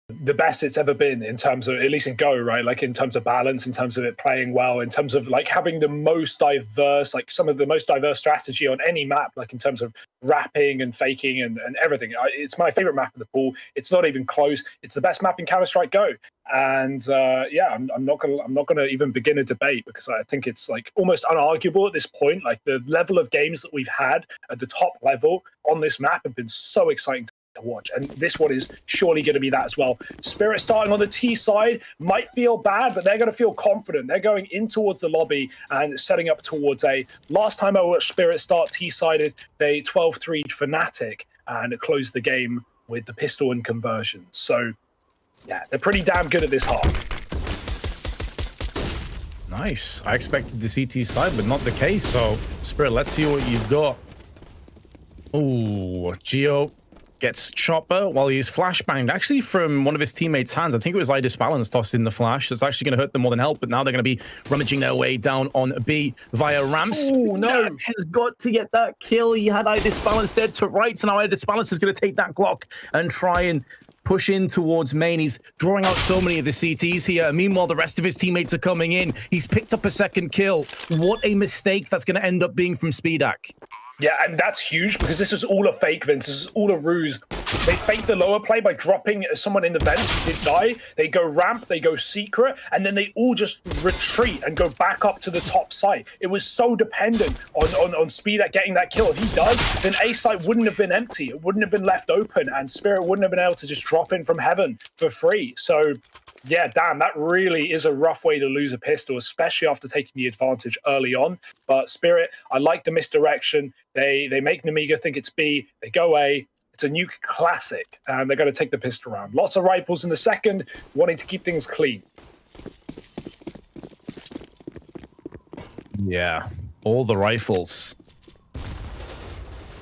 the best it's ever been in terms of, at least in Go, right? Like in terms of balance, in terms of it playing well, in terms of like having the most diverse, like some of the most diverse strategy on any map, like in terms of wrapping and faking and everything. It's my favorite map in the pool. It's not even close. It's the best map in Counter-Strike Go. And yeah, I'm not gonna even begin a debate, because I think it's like almost unarguable at this point. Like the level of games that we've had at the top level on this map have been so exciting to watch, and this one is surely going to be that as well. Spirit starting on the T side might feel bad, but they're going to feel confident. They're going in towards the lobby and setting up towards A. Last time I watched Spirit start T-sided, they 12-3'd Fnatic and closed the game with the pistol and conversion. So yeah, they're pretty damn good at this half. Nice. I expected the CT side, but not the case. So Spirit, let's see what you've got. Oh, Geo gets Chopper while he's flashbanged, actually from one of his teammates' hands. I think it was Idis Balance tossed in the flash. It's actually going to hurt them more than help, but now they're going to be rummaging their way down on B via ramps. Oh, no. Has got to get that kill. He had Idis Balance dead to right, so now Idis Balance is going to take that Glock and try and push in towards main. He's drawing out so many of the CTs here. Meanwhile, the rest of his teammates are coming in. He's picked up a second kill. What a mistake that's going to end up being from Speedak. Yeah, and that's huge, because this was all a fake, Vince. This is all a ruse. They faked the lower play by dropping someone in the vents who did die. They go ramp, they go secret, and then they all just retreat and go back up to the top site. It was so dependent on Speed at getting that kill. If he does, then A site wouldn't have been empty. It wouldn't have been left open, and Spirit wouldn't have been able to just drop in from heaven for free. So yeah, damn, that really is a rough way to lose a pistol, especially after taking the advantage early on. But Spirit, I like the misdirection. They make Nemiga think it's B. They go A. It's a nuke classic, and they're going to take the pistol round. Lots of rifles in the second, wanting to keep things clean. Yeah, all the rifles.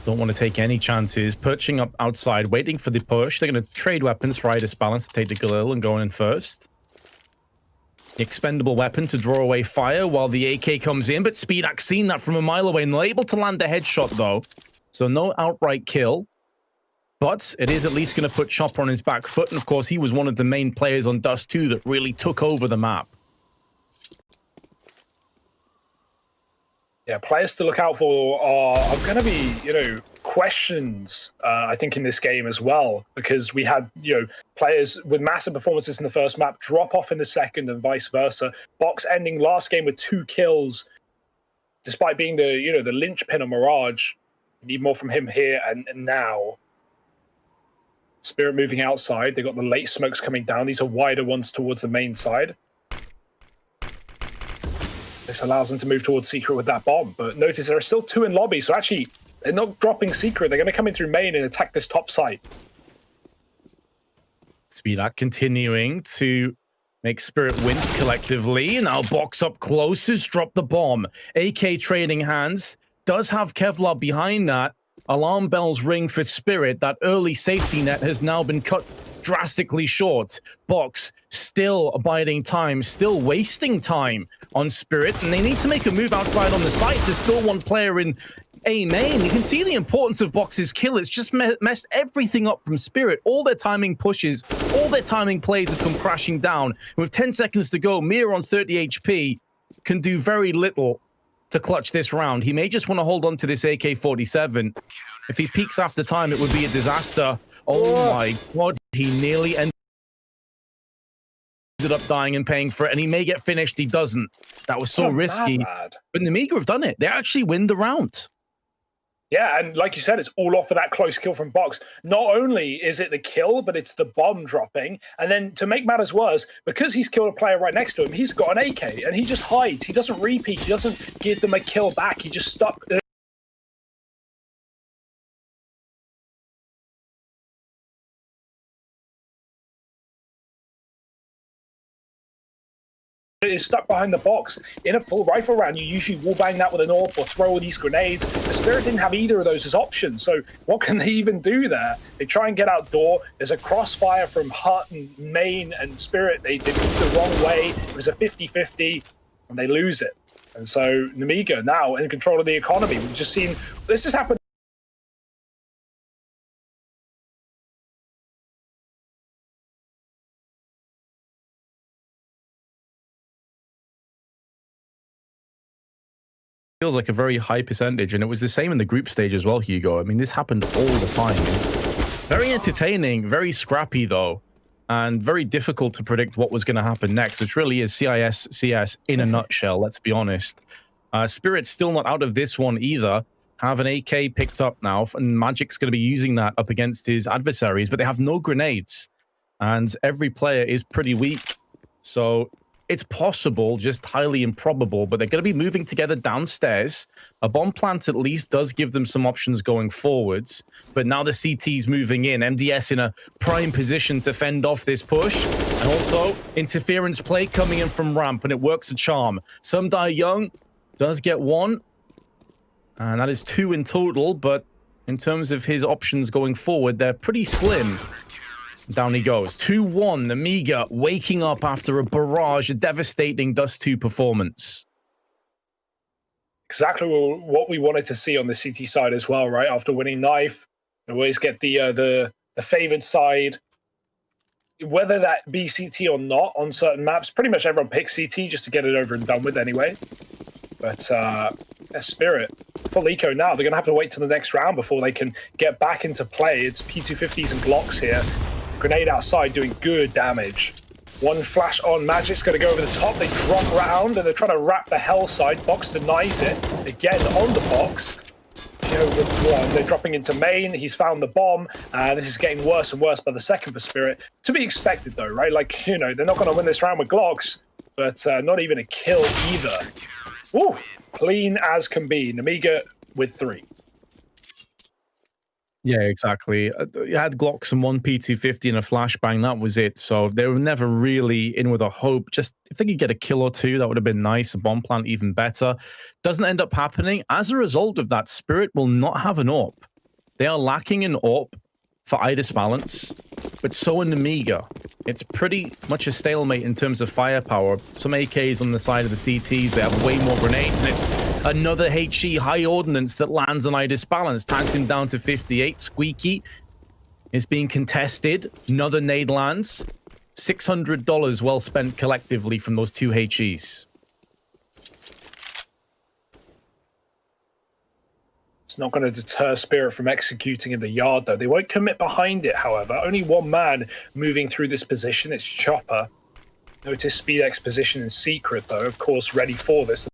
Don't want to take any chances. Perching up outside, waiting for the push. They're going to trade weapons for Idis Balance to take the Galil and go in first. The expendable weapon to draw away fire while the AK comes in, but Speedak seen that from a mile away, not able to land a headshot though. So no outright kill. But it is at least going to put Chopper on his back foot, and of course he was one of the main players on Dust 2 that really took over the map. Yeah, players to look out for are going to be, questions, I think, in this game as well, because we had, players with massive performances in the first map drop off in the second and vice versa. Box ending last game with 2 kills, despite being the, the linchpin of Mirage. You need more from him here and now. Spirit moving outside. They got the late smokes coming down. These are wider ones towards the main side. This allows them to move towards Secret with that bomb. But notice there are still 2 in lobby, so actually they're not dropping Secret. They're going to come in through main and attack this top site. Speedak continuing to make Spirit wins collectively. Now box up closest, drop the bomb. AK trading hands. Does have Kevlar behind that. Alarm bells ring for Spirit. That early safety net has now been cut drastically short. Box still abiding time, still wasting time on Spirit, and they need to make a move outside on the site. There's still one player in A main. You can see the importance of Box's kill. It's just messed everything up from Spirit. All their timing pushes, all their timing plays have come crashing down. With 10 seconds to go, Mir on 30 HP can do very little to clutch this round. He may just want to hold on to this AK-47. If he peaks after time, it would be a disaster. Oh my god, he nearly ended up dying and paying for it, and he may get finished. He doesn't. That was so risky. But Nemiga have done it. They actually win the round. Yeah, and like you said, it's all off of that close kill from Box. Not only is it the kill, but it's the bomb dropping. And then to make matters worse, because he's killed a player right next to him, he's got an AK, and he just hides. He doesn't repeat. He doesn't give them a kill back. He just stuck is stuck behind the box. In a full rifle round, you usually wallbang that with an AWP or throw all these grenades. The Spirit didn't have either of those as options, so what can they even do there? They try and get outdoor. There's a crossfire from Hut and Main and Spirit. They moved the wrong way. It was a 50-50, and they lose it. And so Nemiga now in control of the economy. We've just seen this has happened feels like a very high percentage, and it was the same in the group stage as well, Hugo. I mean, this happened all the time. It's very entertaining, very scrappy though, and very difficult to predict what was going to happen next, which really is CIS CS in a nutshell, let's be honest. Spirit's still not out of this one either. Have an AK picked up now, and Magic's going to be using that up against his adversaries, but they have no grenades, and every player is pretty weak. So it's possible, just highly improbable, but they're going to be moving together downstairs. A bomb plant at least does give them some options going forwards, but now the CT's moving in. MDS in a prime position to fend off this push, and also interference play coming in from ramp, and it works a charm. Some Die Young does get one, and that is 2 in total, but in terms of his options going forward, they're pretty slim. Down he goes. 2-1. Nemiga waking up after a barrage, a devastating Dust 2 performance. Exactly what we wanted to see on the CT side as well, right? After winning Knife, you always get the favored side. Whether that be CT or not on certain maps, pretty much everyone picks CT just to get it over and done with anyway. But Spirit, full eco now. They're going to have to wait till the next round before they can get back into play. It's P250s and Glocks here. Grenade outside doing good damage. One flash on, Magic's going to go over the top. They drop round and they're trying to wrap the hell side. Box denies it. Again on the box. They're dropping into main. He's found the bomb. This is getting worse and worse by the second for Spirit. To be expected though, right? Like, you know, they're not going to win this round with Glocks, but not even a kill either. Ooh, clean as can be. Nemiga with 3. Yeah, exactly. You had Glocks and 1 P250 and a flashbang. That was it. So they were never really in with a hope. Just if they could get a kill or 2, that would have been nice. A bomb plant, even better. Doesn't end up happening. As a result of that, Spirit will not have an AWP. They are lacking an AWP for IDIS balance, but so in Nemiga. It's pretty much a stalemate in terms of firepower. Some AKs on the side of the CTs, they have way more grenades, and it's another HE high ordnance that lands on IDIS balance. Tanks him down to 58. Squeaky is being contested. Another nade lands. $600 well spent collectively from those 2 HEs. It's not going to deter Spirit from executing in the yard, though. They won't commit behind it, however. Only one man moving through this position. It's Chopper. Notice SpeedX position in secret, though, of course, ready for this.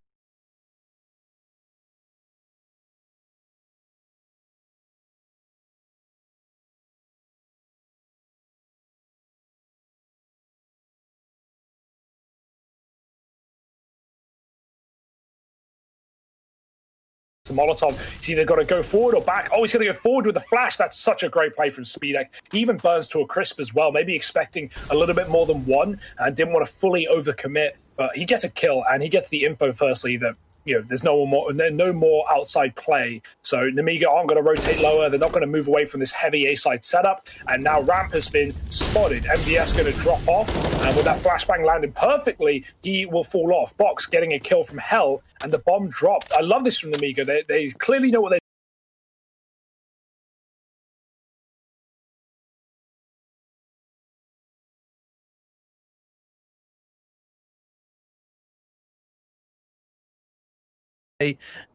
Molotov. He's either got to go forward or back. Oh, he's going to go forward with the flash. That's such a great play from SpeedX. He even burns to a crisp as well, maybe expecting a little bit more than 1 and didn't want to fully overcommit, but he gets a kill and he gets the info firstly that, you know, there's no more outside play. So Nemiga aren't going to rotate lower. They're not going to move away from this heavy A-side setup. And now Ramp has been spotted. MDS going to drop off. And with that flashbang landing perfectly, he will fall off. Box getting a kill from Hell. And the bomb dropped. I love this from Nemiga. They clearly know what they're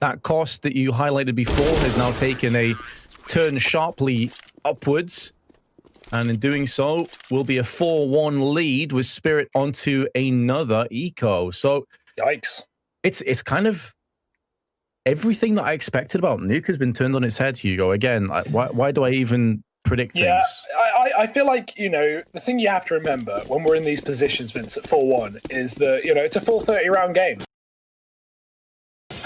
That cost that you highlighted before has now taken a turn sharply upwards, and in doing so will be a 4-1 lead with Spirit onto another eco. So yikes. It's kind of everything that I expected about Nuke has been turned on its head, Hugo. Again, why do I even predict things? I feel like, you know, the thing you have to remember when we're in these positions, Vince, at 4-1 is that, you know, it's a full 30-round game.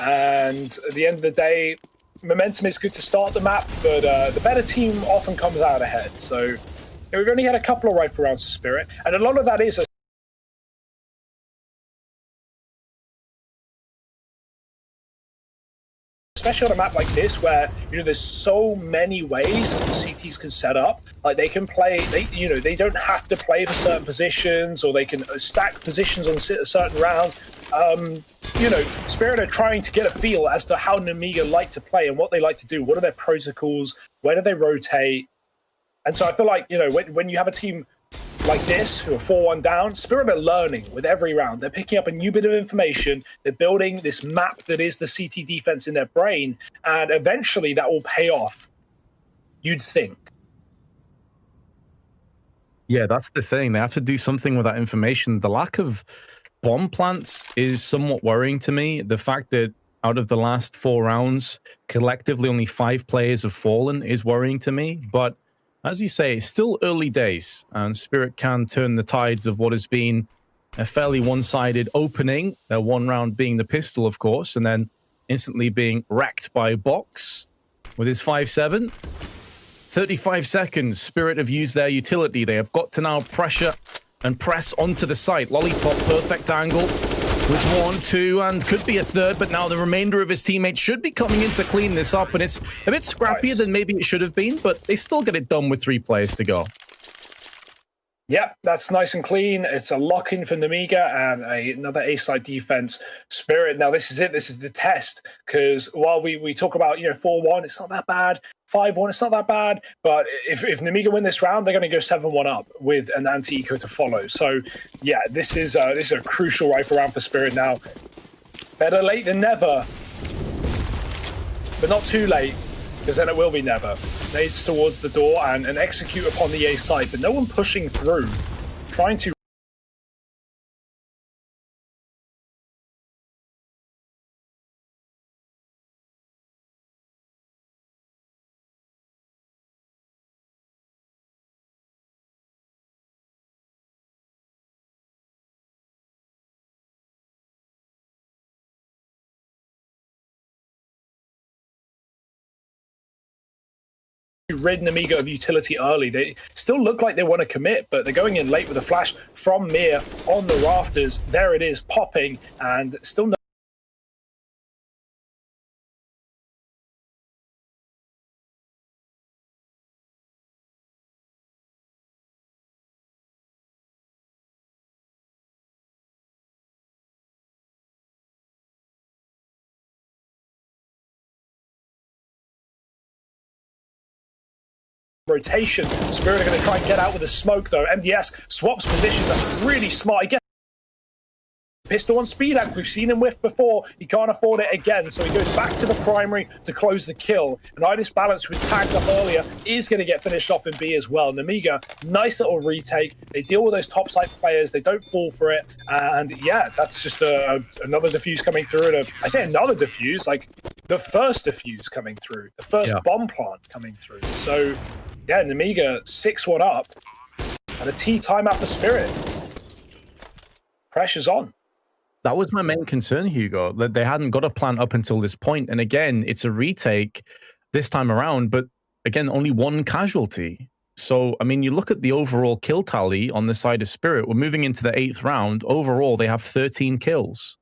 And at the end of the day, momentum is good to start the map, but the better team often comes out ahead. So you know, we've only had a couple of rifle rounds for Spirit, and a lot of that is especially on a map like this where, you know, there's so many ways that the CTs can set up. Like they can play, they don't have to play for certain positions, or they can stack positions on certain rounds. You know, Spirit are trying to get a feel as to how Nemiga like to play and what they like to do. What are their protocols? Where do they rotate? And so I feel like, you know, when you have a team like this, who are 4-1 down, Spirit are learning with every round. They're picking up a new bit of information. They're building this map that is the CT defense in their brain, and eventually that will pay off, you'd think. Yeah, that's the thing. They have to do something with that information. The lack of bomb plants is somewhat worrying to me. The fact that out of the last 4 rounds, collectively only 5 players have fallen is worrying to me. But as you say, it's still early days, and Spirit can turn the tides of what has been a fairly one-sided opening, their one round being the pistol, of course, and then instantly being wrecked by Box with his 5-7. 35 seconds, Spirit have used their utility. They have got to now pressure and press onto the site. Lollipop, perfect angle with 1, 2, and could be a third, but now the remainder of his teammates should be coming in to clean this up, and it's a bit scrappier than maybe it should have been, but they still get it done with 3 players to go. Yeah, that's nice and clean. It's a lock-in for Nemiga and another A-side defense. Spirit, now this is it. This is the test, because while we talk about, 4-1, it's not that bad. 5-1, it's not that bad. But if Nemiga win this round, they're going to go 7-1 up with an anti-eco to follow. So, yeah, this is a crucial rifle round for Spirit now. Better late than never, but not too late, because then it will be never. Nades towards the door and execute upon the A side, but no one pushing through, trying to rid Nemiga of utility early. They still look like they want to commit, but they're going in late with a flash from Mir on the rafters. There it is, popping, and still no. Rotation. Spirit are going to try and get out with a smoke, though. MDS swaps positions. That's really smart. He gets pistol on speed amp. We've seen him whiff before. He can't afford it again, so he goes back to the primary to close the kill. And Idis Balance, who was tagged up earlier, is going to get finished off in B as well. Nemiga, nice little retake. They deal with those top side players. They don't fall for it. And yeah, that's just another defuse coming through. And I say another defuse, like the first defuse coming through, the first bomb plant coming through. So yeah, Nemiga 6-1 up, and a T timeout for Spirit. Pressure's on. That was my main concern, Hugo, that they hadn't got a plan up until this point. And again, it's a retake this time around, but again, only 1 casualty. So, I mean, you look at the overall kill tally on the side of Spirit, we're moving into the 8th round. Overall, they have 13 kills.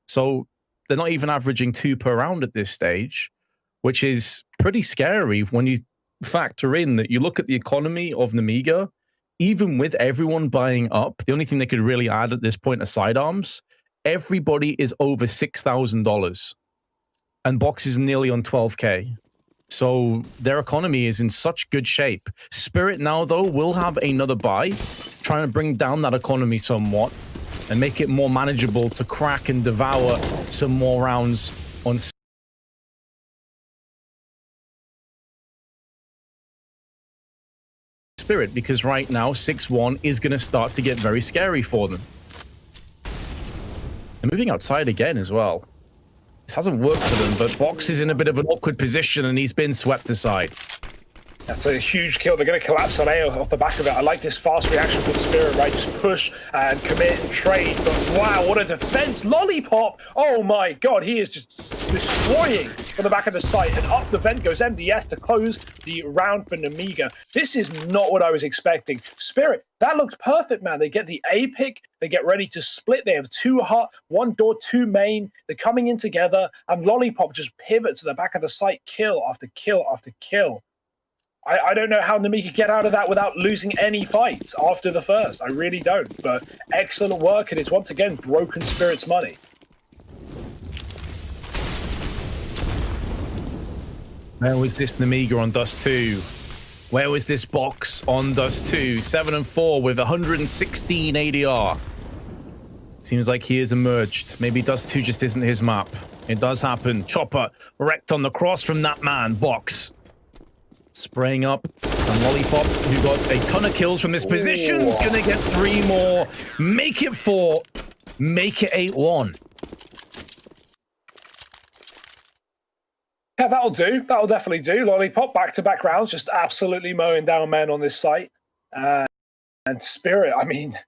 So they're not even averaging 2 per round at this stage, which is pretty scary when you factor in that you look at the economy of Nemiga, even with everyone buying up, the only thing they could really add at this point are sidearms. Everybody is over $6,000, and Box is nearly on 12K. So their economy is in such good shape. Spirit now, though, will have another buy, trying to bring down that economy somewhat and make it more manageable to crack and devour some more rounds on Spirit, because right now 6-1 is going to start to get very scary for them. They're moving outside again as well. This hasn't worked for them, but Box is in a bit of an awkward position and he's been swept aside. That's a huge kill. They're going to collapse on A off the back of it. I like this fast reaction from Spirit, right? Just push and commit and trade. But wow, what a defense. Lollipop. Oh my God, he is just destroying from the back of the site. And up the vent goes MDS to close the round for Nemiga. This is not what I was expecting. Spirit, that looked perfect, man. They get the A pick. They get ready to split. They have 2 hot, 1 door, 2 main. They're coming in together. And Lollipop just pivots to the back of the site, kill after kill after kill. I don't know how Nemiga get out of that without losing any fights after the first. I really don't. But excellent work, and it's once again broken Spirit's money. There was this Nemiga on Dust 2. Where was this box on Dust 2? 7 and 4 with 116 ADR. Seems like he has emerged. Maybe Dust 2 just isn't his map. It does happen. Chopper wrecked on the cross from that man. Box spraying up. And Lollipop, who got a ton of kills from this position, is going to get 3 more. Make it 4. Make it 8-1. Yeah, that'll do. That'll definitely do. Lollipop, back-to-back rounds, just absolutely mowing down men on this site. And Spirit, I mean,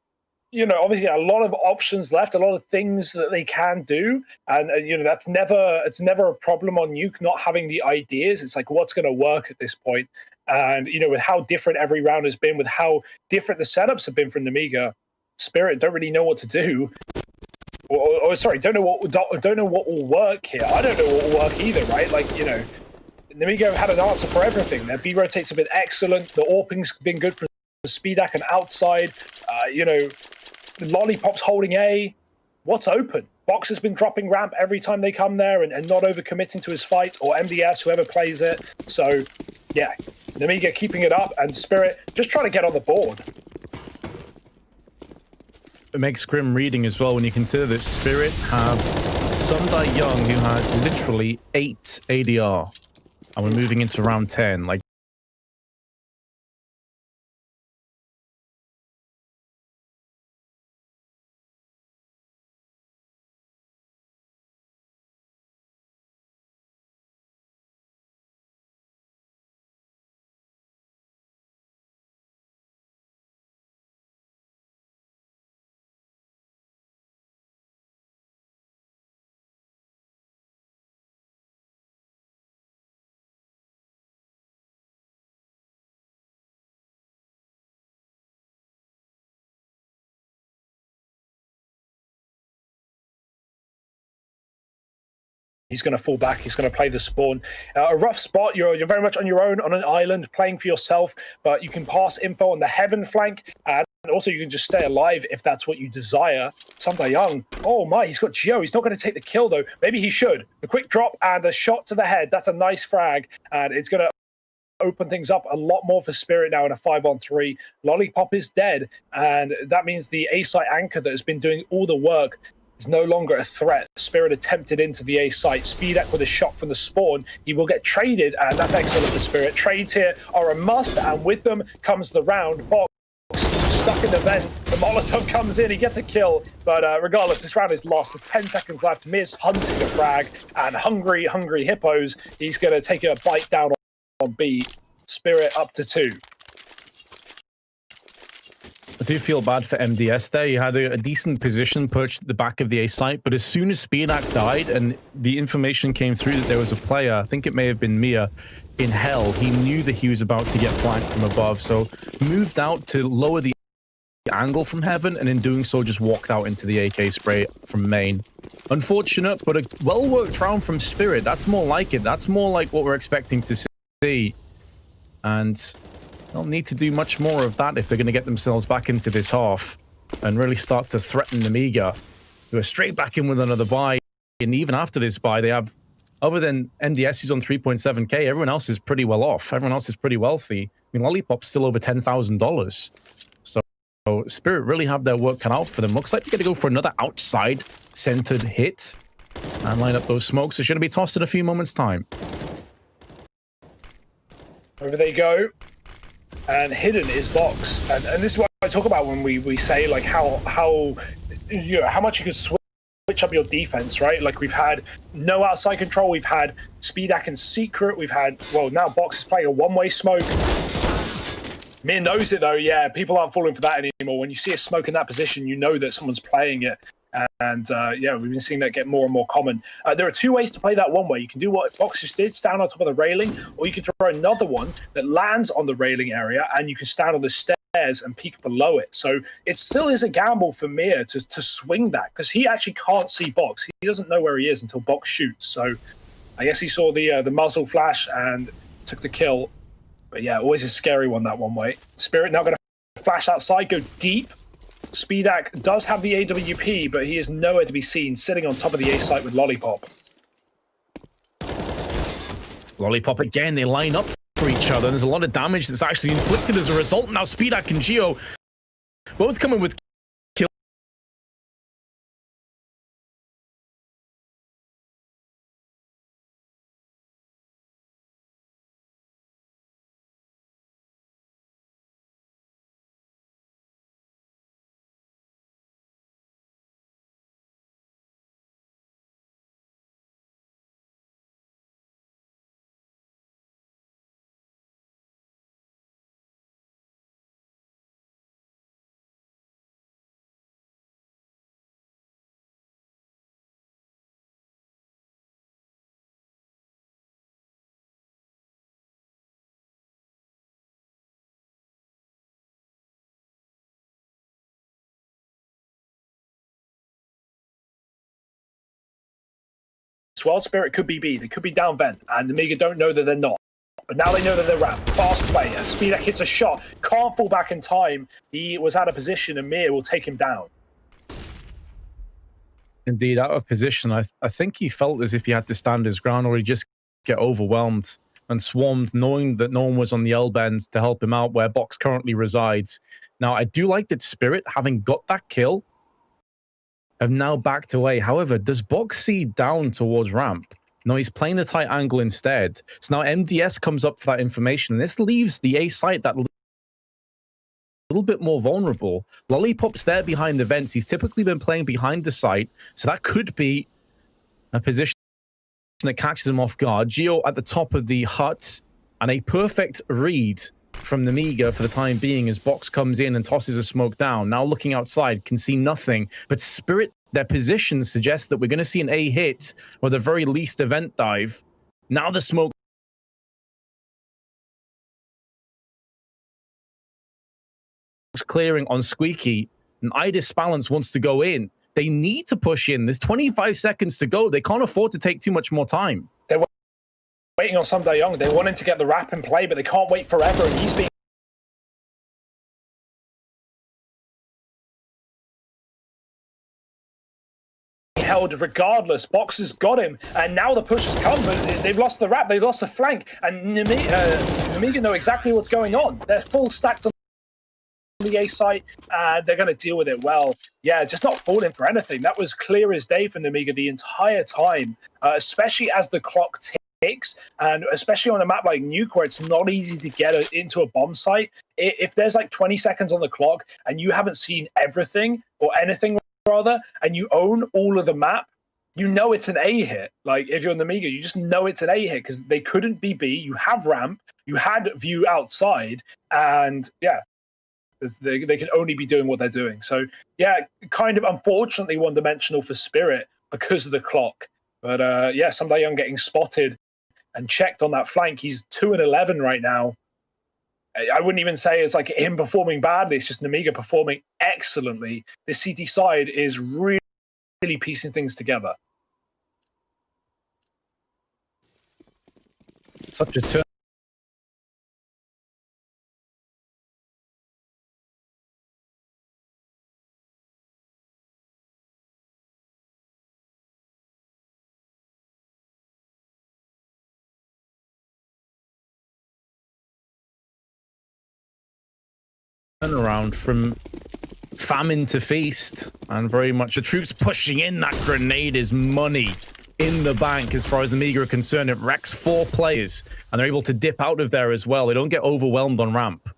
you know, obviously a lot of options left, a lot of things that they can do. And you know, it's never a problem on Nuke not having the ideas. It's like, what's going to work at this point? And, you know, with how different every round has been, with how different the setups have been from Nemiga, Spirit don't really know what to do. Or sorry, don't know what will work here. I don't know what will work either, right? Like, you know, Nemiga had an answer for everything. Their B rotates have been excellent. The AWPing's been good for Speedak and outside. You know, Lollipop's holding A. What's open? Box has been dropping ramp every time they come there and not overcommitting to his fight, or MDS, whoever plays it. So, yeah, Nemiga keeping it up, and Spirit just trying to get on the board. It makes grim reading as well when you consider that Spirit have Sundai Young, who has literally 8 ADR. And we're moving into round 10. Like, he's going to fall back. He's going to play the spawn. A rough spot. You're very much on your own on an island, playing for yourself, but you can pass info on the heaven flank, and also you can just stay alive if that's what you desire. Sundai Young. Oh my, he's got Geo. He's not going to take the kill though. Maybe he should. A quick drop and a shot to the head. That's a nice frag, and it's going to open things up a lot more for Spirit now in a 5-on-3. Lollipop is dead, and that means the A site anchor that has been doing all the work is no longer a threat. Spirit attempted into the A site. Speedak with a shot from the spawn. He will get traded, and that's excellent for Spirit. Trades here are a must, and with them comes the round. Box stuck in the vent. The Molotov comes in. He gets a kill, but regardless, this round is lost. There's 10 seconds left. Miz hunting a frag, and hungry hippos. He's going to take a bite down on B. Spirit up to 2. I do feel bad for MDS there. He had a decent position perched at the back of the A site, but as soon as Speedak died and the information came through that there was a player, I think it may have been Mia, in hell, he knew that he was about to get flanked from above, so moved out to lower the angle from heaven, and in doing so just walked out into the AK spray from main. Unfortunate, but a well-worked round from Spirit. That's more like it. That's more like what we're expecting to see. And they'll need to do much more of that if they're going to get themselves back into this half and really start to threaten Nemiga, who are straight back in with another buy. And even after this buy, they have, other than MDS, who's on 3.7k, everyone else is pretty well off. Everyone else is pretty wealthy. I mean, Lollipop's still over $10,000. So Spirit really have their work cut out for them. Looks like they're going to go for another outside-centered hit and line up those smokes. They're going to be tossed in a few moments' time. Over they go. And hidden is Box, and this is what I talk about when we say like how you know how much you can switch up your defense, right? Like we've had no outside control, we've had Speedak and Secret, we've had, well, now Box is playing a one-way smoke. Mir knows it though, yeah. People aren't falling for that anymore. When you see a smoke in that position, you know that someone's playing it. And yeah, we've been seeing that get more and more common. There are 2 ways to play that one way. You can do what Box just did, stand on top of the railing, or you can throw another one that lands on the railing area, and you can stand on the stairs and peek below it. So it still is a gamble for Mir to swing that, because he actually can't see Box. He doesn't know where he is until Box shoots. So I guess he saw the muzzle flash and took the kill. But yeah, always a scary one, that one way. Spirit now going to flash outside, go deep. Speedak does have the AWP, but he is nowhere to be seen, sitting on top of the A site with Lollipop. Lollipop again, they line up for each each other. There's a lot of damage that's actually inflicted as a result. Now Speedak and Geo both coming with kills. Well, Spirit could be B. They could be down vent, and Nemiga don't know that they're not. But now they know that they're ramp. Fast play. Speedak hits a shot. Can't fall back in time. He was out of position, and Mir will take him down. Indeed, out of position. I think he felt as if he had to stand his ground, or he just get overwhelmed and swarmed, knowing that no one was on the L-bend to help him out where Box currently resides. Now, I do like that Spirit, having got that kill, have now backed away. However, does Box see down towards ramp? No, he's playing the tight angle instead. So now MDS comes up for that information, and this leaves the A site that little bit more vulnerable. Lollipop's there behind the vents. He's typically been playing behind the site, so that could be a position that catches him off guard. Geo at the top of the hut, and a perfect read from Nemiga for the time being as Box comes in and tosses a smoke down. Now looking outside, can see nothing, but Spirit, their position suggests that we're going to see an A hit, or the very least event dive. Now the smoke clearing on Squeaky, and Idis Balance wants to go in. They need to push in. There's 25 seconds to go. They can't afford to take too much more time. They're waiting on Sunday Young. They want him to get the wrap in play, but they can't wait forever, and he's being held regardless. Box has got him, and now the push has come, but they've lost the wrap, they've lost the flank, and Nemiga know exactly what's going on. They're full stacked on the A site, and they're going to deal with it well. Yeah, just not falling for anything. That was clear as day for Nemiga the entire time, especially as the clock ticks, and especially on a map like Nuke where it's not easy to get into a bomb site. If there's like 20 seconds on the clock and you haven't seen everything or anything rather, and you own all of the map, you know it's an A hit. Like if you're on Nemiga, you just know it's an A hit because they couldn't be B. You have ramp, you had view outside, and yeah, they can only be doing what they're doing. So yeah, kind of unfortunately one-dimensional for Spirit because of the clock. But yeah, Sunday Young getting spotted and checked on that flank. He's 2 and 11 right now. I wouldn't even say it's like him performing badly. It's just Nemiga performing excellently. This CT side is really piecing things together. Such a turn. Turnaround from famine to feast, and very much the troops pushing in. That grenade is money in the bank as far as the Nemiga are concerned. It wrecks 4 players, and they're able to dip out of there as well. They don't get overwhelmed on ramp.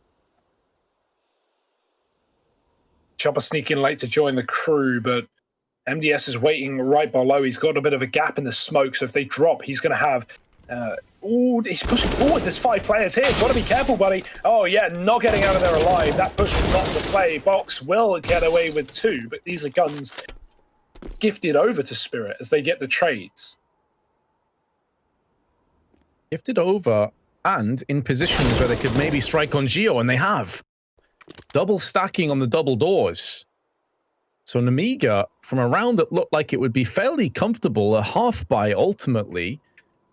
Chopper sneaking late to join the crew, but MDS is waiting right below. He's got a bit of a gap in the smoke, so if they drop, he's going to have... he's pushing forward. There's 5 players here. Got to be careful, buddy. Oh, yeah, not getting out of there alive. That push was not the play. Box will get away with 2, but these are guns gifted over to Spirit as they get the trades. Gifted over and in positions where they could maybe strike on Geo, and they have. Double stacking on the double doors. So Nemiga, from a round that looked like it would be fairly comfortable, a half buy ultimately,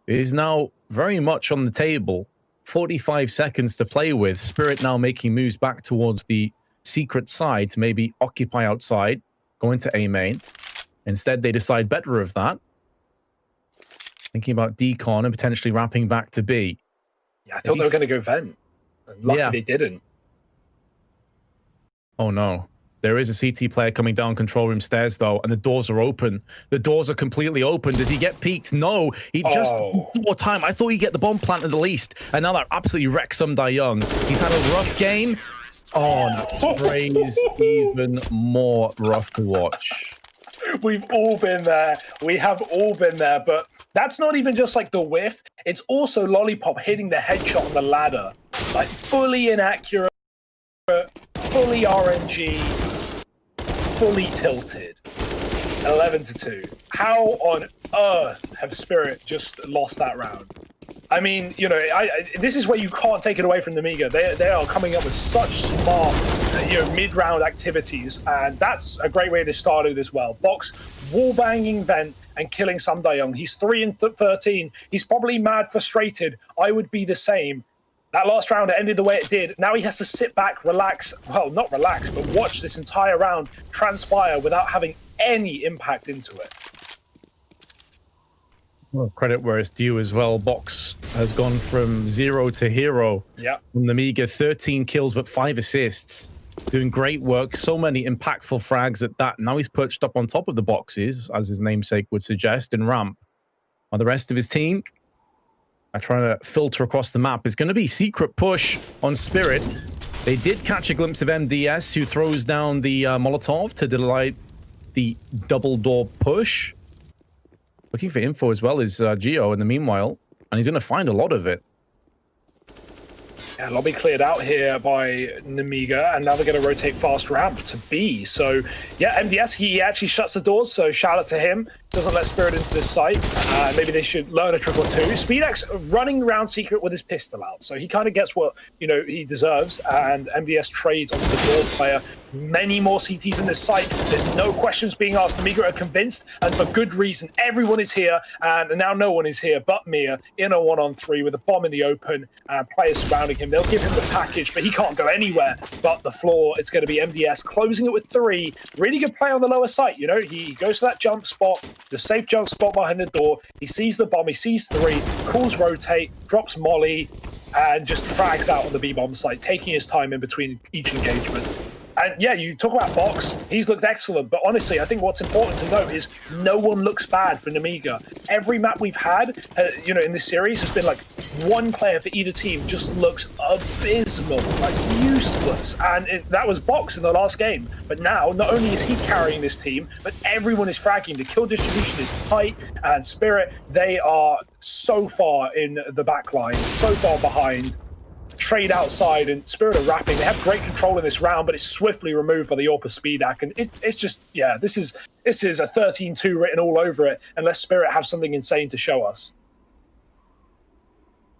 is now very much on the table. 45 seconds to play with. Spirit now making moves back towards the secret side to maybe occupy outside, go into A main. Instead, they decide better of that. Thinking about decon and potentially wrapping back to B. Yeah, I thought they were going to go vent. And lucky they didn't. Oh no. There is a CT player coming down control room stairs, though, and the doors are open. The doors are completely open. Does he get peeked? No. He just more time. I thought he'd get the bomb plant at the least. And now that absolutely wrecks Some Die Young. He's had a rough game. Oh, that spray's even more rough to watch. We've all been there. We have all been there. But that's not even just like the whiff. It's also Lollipop hitting the headshot on the ladder. Like fully inaccurate, fully RNG, fully tilted. 11-2. How on earth have Spirit just lost that round? I mean, you know, this is where you can't take it away from Nemiga. They are coming up with such smart, you know, mid-round activities, and that's a great way to start it as well. Box wall-banging Vent and killing Some Die Young. He's 3-13. He's probably mad frustrated. I would be the same. That last round ended the way it did. Now he has to sit back, relax. Well, not relax, but watch this entire round transpire without having any impact into it. Well, credit where it's due as well. Box has gone from 0 to hero. Yeah. From Nemiga, 13 kills but 5 assists. Doing great work. So many impactful frags at that. Now he's perched up on top of the boxes, as his namesake would suggest, in ramp. While the rest of his team are trying to filter across the map. It's going to be secret push on Spirit. They did catch a glimpse of MDS, who throws down the Molotov to delight the double door push. Looking for info as well as Geo in the meanwhile, and he's going to find a lot of it. Yeah, lobby cleared out here by Nemiga, and now they're going to rotate fast ramp to B. So, yeah, MDS, he actually shuts the doors, so shout out to him. Doesn't let Spirit into this site. Maybe they should learn a trick or two. Speedax running around secret with his pistol out, so he kind of gets what, you know, he deserves, and MDS trades onto the door player. Many more CTs in this site. There's no questions being asked. Nemiga are convinced, and for good reason. Everyone is here, and now no one is here but Mia in a 1-on-3 with a bomb in the open, and players surrounding him. They'll give him the package, but he can't go anywhere but the floor. It's going to be MDS closing it with 3. Really good play on the lower site. You know, he goes to that jump spot, the safe jump spot behind the door. He sees the bomb. He sees 3. Calls rotate, drops molly, and just frags out on the B-bomb site, taking his time in between each engagement. And yeah, you talk about Box, he's looked excellent, but honestly, I think what's important to note is no one looks bad for Nemiga. Every map we've had, you know, in this series has been like one player for either team just looks abysmal, like useless. And that was Box in the last game. But now, not only is he carrying this team, but everyone is fragging. The kill distribution is tight, and Spirit, they are so far in the back line, so far behind. Trade outside, and Spirit are wrapping. They have great control in this round, but it's swiftly removed by the AWP Speedak, and it's just, yeah, this is a 13-2 written all over it, unless Spirit have something insane to show us.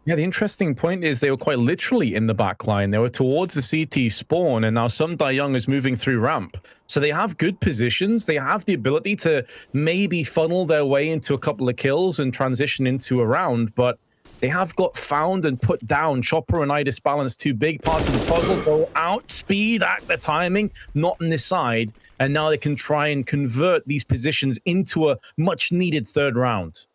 Yeah, the interesting point is they were quite literally in the back line. They were towards the CT spawn, and now Some Die Young is moving through ramp. So they have good positions. They have the ability to maybe funnel their way into a couple of kills and transition into a round, but they have got found and put down. Chopper and Idis balance, 2 big parts of the puzzle. Go out, speed, act the timing, not on this side. And now they can try and convert these positions into a much-needed 3rd round.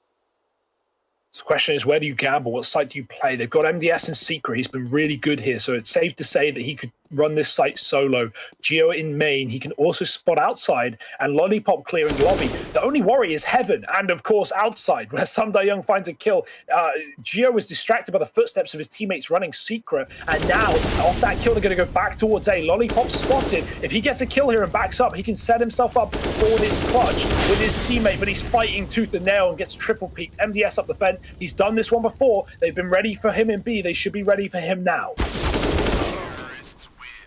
So the question is, where do you gamble? What site do you play? They've got MDS and Secret. He's been really good here, so it's safe to say that he could run this site solo. Geo in main. He can also spot outside, and Lollipop clearing lobby. The only worry is Heaven, and of course outside, where Some Die Young finds a kill. Geo was distracted by the footsteps of his teammates running Secret, and now off that kill, they're going to go back towards A. Lollipop spotted. If he gets a kill here and backs up, he can set himself up for this clutch with his teammate, but he's fighting tooth and nail and gets triple peaked. MDS up the vent. He's done this one before. They've been ready for him in B. They should be ready for him now.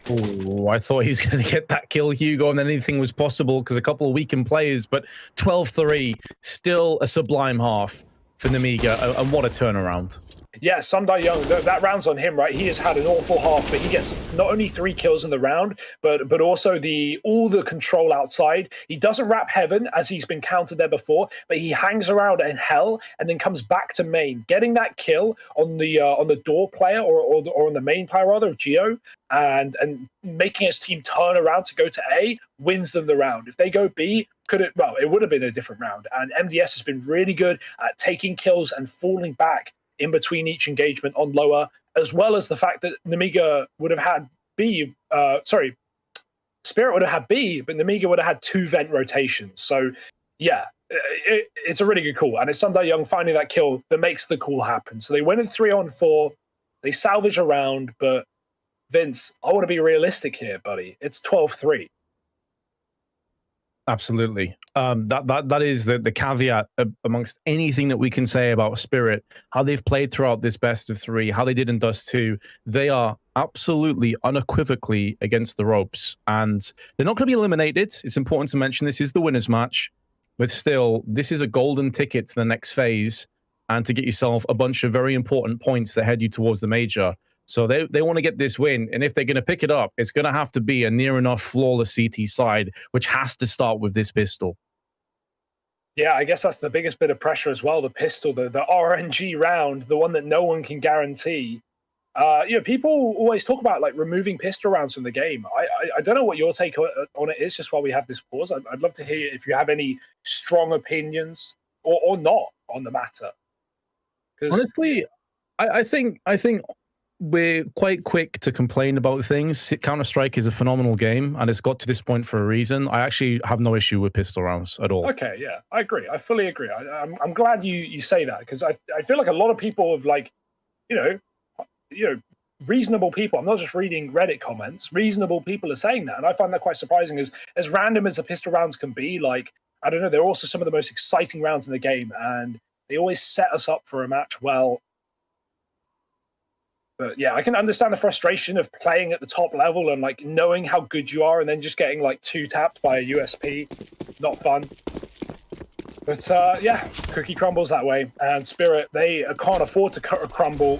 Oh, I thought he was going to get that kill, Hugo, and then anything was possible because a couple of weakened players, but 12-3, still a sublime half for Nemiga, and what a turnaround. Yeah, Some Die Young, that round's on him, right? He has had an awful half, but he gets not only 3 kills in the round, but also all the control outside. He doesn't wrap Heaven, as he's been countered there before, but he hangs around in Hell and then comes back to main, getting that kill on the door player or on the main player rather of Geo, and making his team turn around to go to A, wins them the round. If they go B, it would have been a different round. And MDS has been really good at taking kills and falling back in between each engagement on lower, as well as the fact that Nemiga would have had B, Spirit would have had B, but Nemiga would have had 2 vent rotations. So yeah, it's a really good call. And it's Sunday Young finding that kill that makes the call happen. So they win in 3-on-4, they salvage a round, but Vince, I want to be realistic here, buddy. It's 12-3. Absolutely. That is the caveat amongst anything that we can say about Spirit, how they've played throughout this best of 3, how they did in Dust 2. They are absolutely unequivocally against the ropes, and they're not going to be eliminated. It's important to mention this is the winners match, but still, this is a golden ticket to the next phase and to get yourself a bunch of very important points that head you towards the major. So they want to get this win, and if they're going to pick it up, it's going to have to be a near enough flawless CT side, which has to start with this pistol. Yeah, I guess that's the biggest bit of pressure as well, the pistol, the RNG round, the one that no one can guarantee. People always talk about like removing pistol rounds from the game. I don't know what your take on it is, just while we have this pause. I'd love to hear if you have any strong opinions or not on the matter. Honestly, I think we're quite quick to complain about things. Counter-Strike is a phenomenal game, and it's got to this point for a reason. I actually have no issue with pistol rounds at all. Okay, yeah, I agree. I fully agree. I'm glad you say that, because I feel like a lot of people have, like, reasonable people. I'm not just reading Reddit comments. Reasonable people are saying that, and I find that quite surprising. As random as the pistol rounds can be, like, I don't know, they're also some of the most exciting rounds in the game, and they always set us up for a match well. But yeah, I can understand the frustration of playing at the top level and like knowing how good you are and then just getting like 2-tapped by a USP. Not fun. But yeah, cookie crumbles that way. And Spirit, they can't afford to cut a crumble.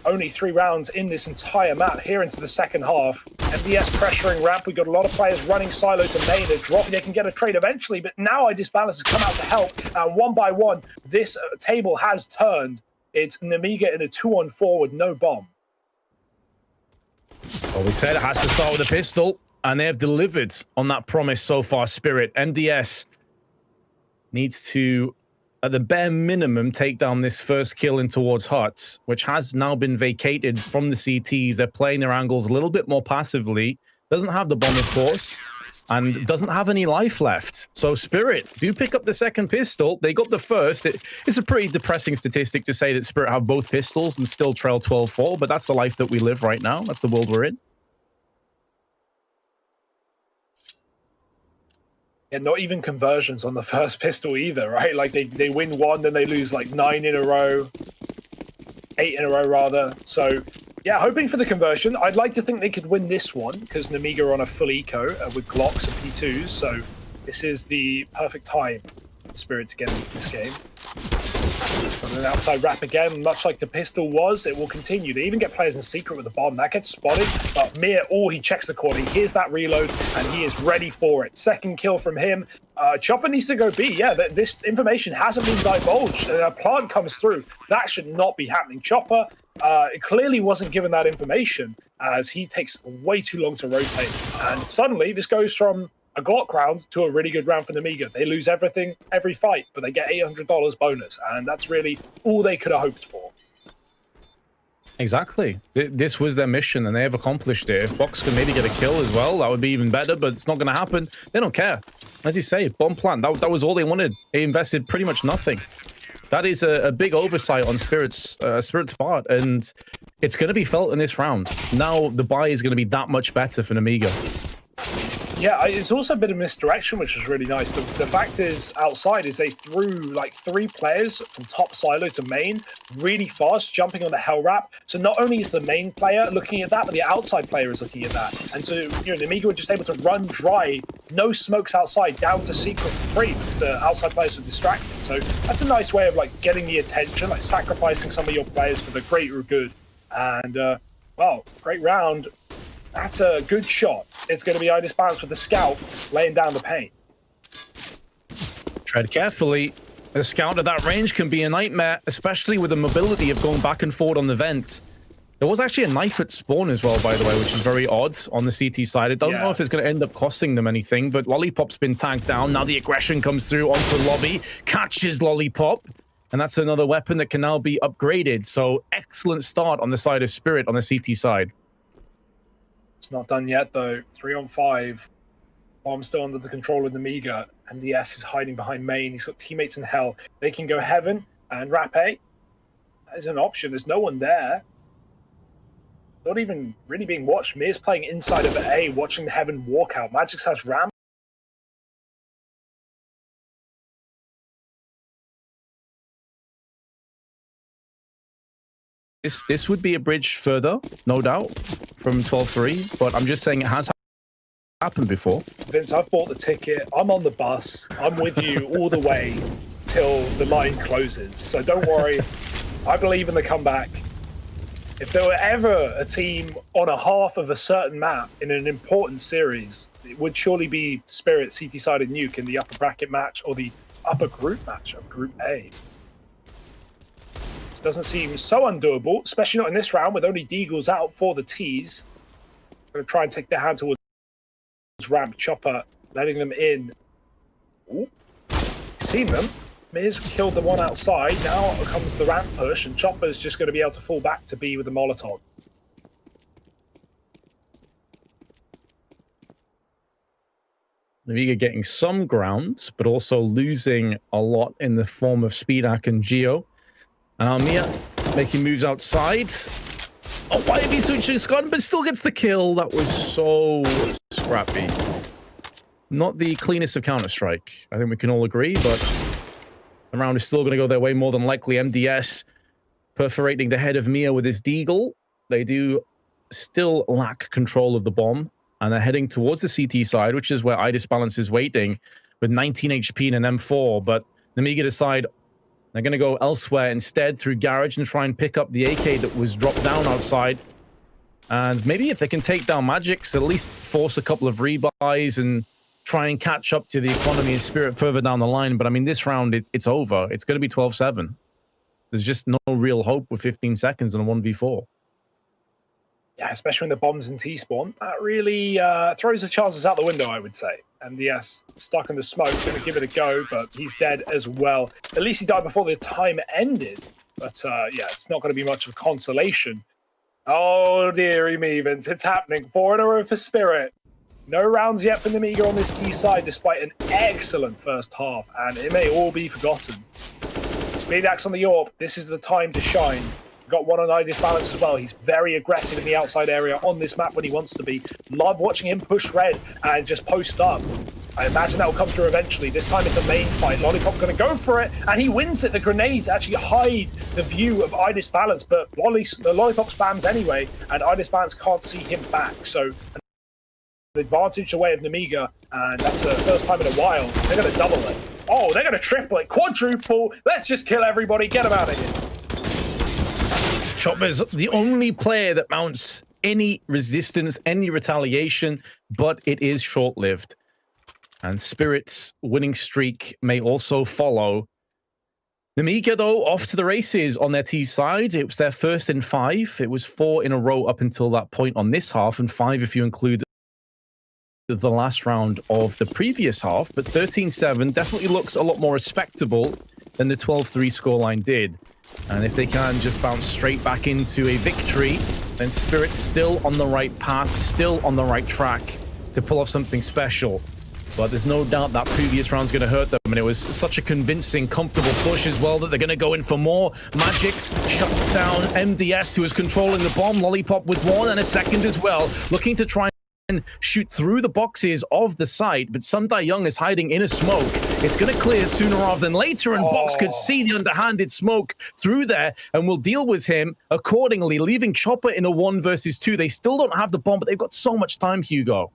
Only 3 rounds in this entire map here into the second half. MDS pressuring ramp. We've got a lot of players running silo to main. They're dropping. They can get a trade eventually, but now Disbalance has come out to help. And one by one, this table has turned. It's Nemiga in a 2-on-4 with no bomb. Well, we said it has to start with a pistol, and they have delivered on that promise so far, Spirit. MDS needs to, at the bare minimum, take down this first kill in towards Huts, which has now been vacated from the CTs. They're playing their angles a little bit more passively. Doesn't have the bomb, of course, and doesn't have any life left. So Spirit do pick up the second pistol. They got the first. It's a pretty depressing statistic to say that Spirit have both pistols and still trail 12-4, but that's the life that we live right now. That's the world we're in. Yeah, not even conversions on the first pistol either, right? Like they win 1, then they lose like 9 in a row, 8 in a row rather. So yeah, hoping for the conversion. I'd like to think they could win this one because Nemiga are on a full eco with Glocks and P2s. So this is the perfect time for Spirit to get into this game. And an outside wrap again, much like the pistol was, it will continue. They even get players in secret with the bomb. That gets spotted, but Mir, he checks the corner. He hears that reload, and he is ready for it. Second kill from him. Chopper needs to go B. Yeah, this information hasn't been divulged. A plant comes through. That should not be happening. Chopper it clearly wasn't given that information, as he takes way too long to rotate. And suddenly, this goes from a Glock round to a really good round for Nemiga. They lose everything, every fight, but they get $800 bonus, and that's really all they could have hoped for. Exactly. This was their mission, and they have accomplished it. If Box can maybe get a kill as well, that would be even better, but it's not going to happen. They don't care. As you say, bomb plant, that was all they wanted. They invested pretty much nothing. That is a big oversight on Spirit's part, and it's going to be felt in this round. Now the buy is going to be that much better for Nemiga. Yeah, it's also a bit of misdirection, which was really nice. The fact is, outside, is they threw like 3 players from top silo to main really fast, jumping on the hell wrap. So not only is the main player looking at that, but the outside player is looking at that. And so, Nemiga were just able to run dry, no smokes outside, down to secret for free because the outside players were distracted. So that's a nice way of like getting the attention, like sacrificing some of your players for the greater good. And, well, great round. That's a good shot. It's going to be Disbalance with the scout laying down the paint. Tread carefully. A scout at that range can be a nightmare, especially with the mobility of going back and forward on the vent. There was actually a knife at spawn as well, by the way, which is very odd on the CT side. I don't know if it's going to end up costing them anything, but Lollipop's been tanked down. Now the aggression comes through onto Lobby, catches Lollipop, And that's another weapon that can now be upgraded. So excellent start on the side of Spirit on the CT side. It's not done yet, though. 3 on 5. Bomb still under the control of Nemiga. MDS is hiding behind main. He's got teammates in hell. They can go heaven and Rap A. That is an option. There's no one there. Not even really being watched. Mir's playing inside of A, watching the heaven walkout. Magix has Ram. This would be a bridge further, no doubt, from 12-3, but I'm just saying it has happened before. Vince, I've bought the ticket. I'm on the bus. I'm with you all the way till the line closes. So don't worry. I believe in the comeback. If there were ever a team on a half of a certain map in an important series, it would surely be Spirit, CT-sided Nuke in the upper bracket match or the upper group match of Group A. This doesn't seem so undoable, especially not in this round with only Deagles out for the T's. Going to try and take their hand towards ramp. Chopper letting them in. Ooh. Seen them. Miz killed the one outside. Now comes the ramp push, and Chopper's just going to be able to fall back to B with the Molotov. Nemiga getting some ground, but also losing a lot in the form of Speedak and Geo. And Armia making moves outside. Oh, why have he switching Scott, but still gets the kill? That was so scrappy. Not the cleanest of Counter-Strike. I think we can all agree, but the round is still going to go their way more than likely. MDS perforating the head of Mia with his Deagle. They do still lack control of the bomb, and they're heading towards the CT side, which is where Idis Balance is waiting with 19 HP and an M4. But Nemiga decide they're going to go elsewhere instead through Garage and try and pick up the AK that was dropped down outside. And maybe if they can take down Magix, at least force a couple of rebuys and try and catch up to the economy and Spirit further down the line. But I mean, this round, it's over. It's going to be 12-7. There's just no real hope with 15 seconds and a 1v4. Yeah, especially when the bombs in T-spawn. That really throws the chances out the window, I would say. MDS stuck in the smoke, going to give it a go, but he's dead as well. At least he died before the time ended. But yeah, it's not going to be much of a consolation. Oh, dearie me, Vince. It's happening. 4 in a row for Spirit. No rounds yet for Nemiga on this T side, despite an excellent first half, and it may all be forgotten. Speedax on the AWP. This is the time to shine. Got one on Idis Balance as well. He's very aggressive in the outside area on this map when he wants to be. Love watching him push red and just post up. I imagine that will come through eventually. This time it's a main fight. Lollipop going to go for it, and he wins it. The grenades actually hide the view of Idis Balance, but the Lollipop spams anyway, and Idis Balance can't see him back. So an advantage away of Nemiga, and that's the first time in a while. They're going to double it. Oh, they're going to triple it, quadruple. Let's just kill everybody. Get them out of here. Chopper's the only player that mounts any resistance, any retaliation, but it is short-lived. And Spirit's winning streak may also follow. Nemiga, though, off to the races on their T side. It was their first in 5. It was 4 in a row up until that point on this half, and 5 if you include the last round of the previous half. But 13-7 definitely looks a lot more respectable than the 12-3 scoreline did. And if they can just bounce straight back into a victory, then Spirit's still on the right path, still on the right track to pull off something special. But there's no doubt that previous round's going to hurt them, and it was such a convincing, comfortable push as well that they're going to go in for more. Magix shuts down MDS, who is controlling the bomb. Lollipop with 1 and a second as well, looking to try and shoot through the boxes of the site, but Sundai Young is hiding in a smoke. It's going to clear sooner rather than later, and Box could see the underhanded smoke through there and will deal with him accordingly, leaving Chopper in a 1 versus 2. They still don't have the bomb, but they've got so much time, Hugo.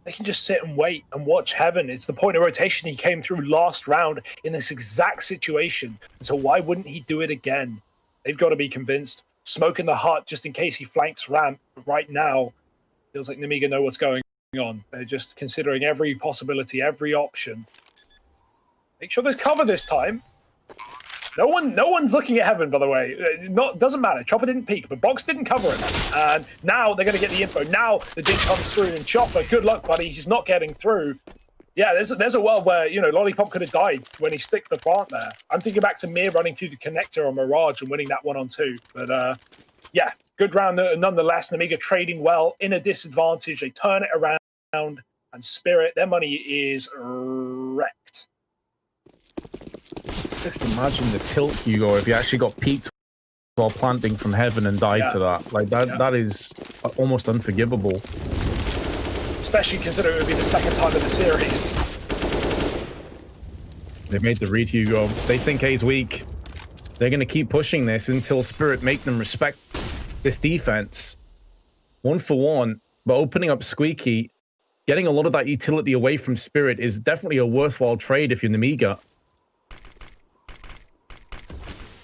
They can just sit and wait and watch Heaven. It's the point of rotation he came through last round in this exact situation. So why wouldn't he do it again? They've got to be convinced. Smoke in the hut just in case he flanks ramp. But right now, feels like Nemiga know what's going on. They're just considering every possibility, every option. Make sure there's cover this time. No one's looking at Heaven, by the way. Doesn't matter. Chopper didn't peek, but Box didn't cover it. And now they're going to get the info. Now the dig comes through, and Chopper, good luck, buddy. He's not getting through. Yeah, there's a world where, you know, Lollipop could have died when he sticked the plant there. I'm thinking back to Mir running through the connector on Mirage and winning that 1-on-2. But yeah, good round nonetheless. Nemiga trading well in a disadvantage. They turn it around, and Spirit, their money is wrecked. Just imagine the tilt, Hugo, if you actually got peaked while planting from heaven and died to that. Like that is almost unforgivable. Especially considering it would be the second time in the series. They made the read, Hugo. They think A's weak. They're going to keep pushing this until Spirit make them respect this defense. 1-for-1, but opening up Squeaky, getting a lot of that utility away from Spirit is definitely a worthwhile trade if you're Nemiga.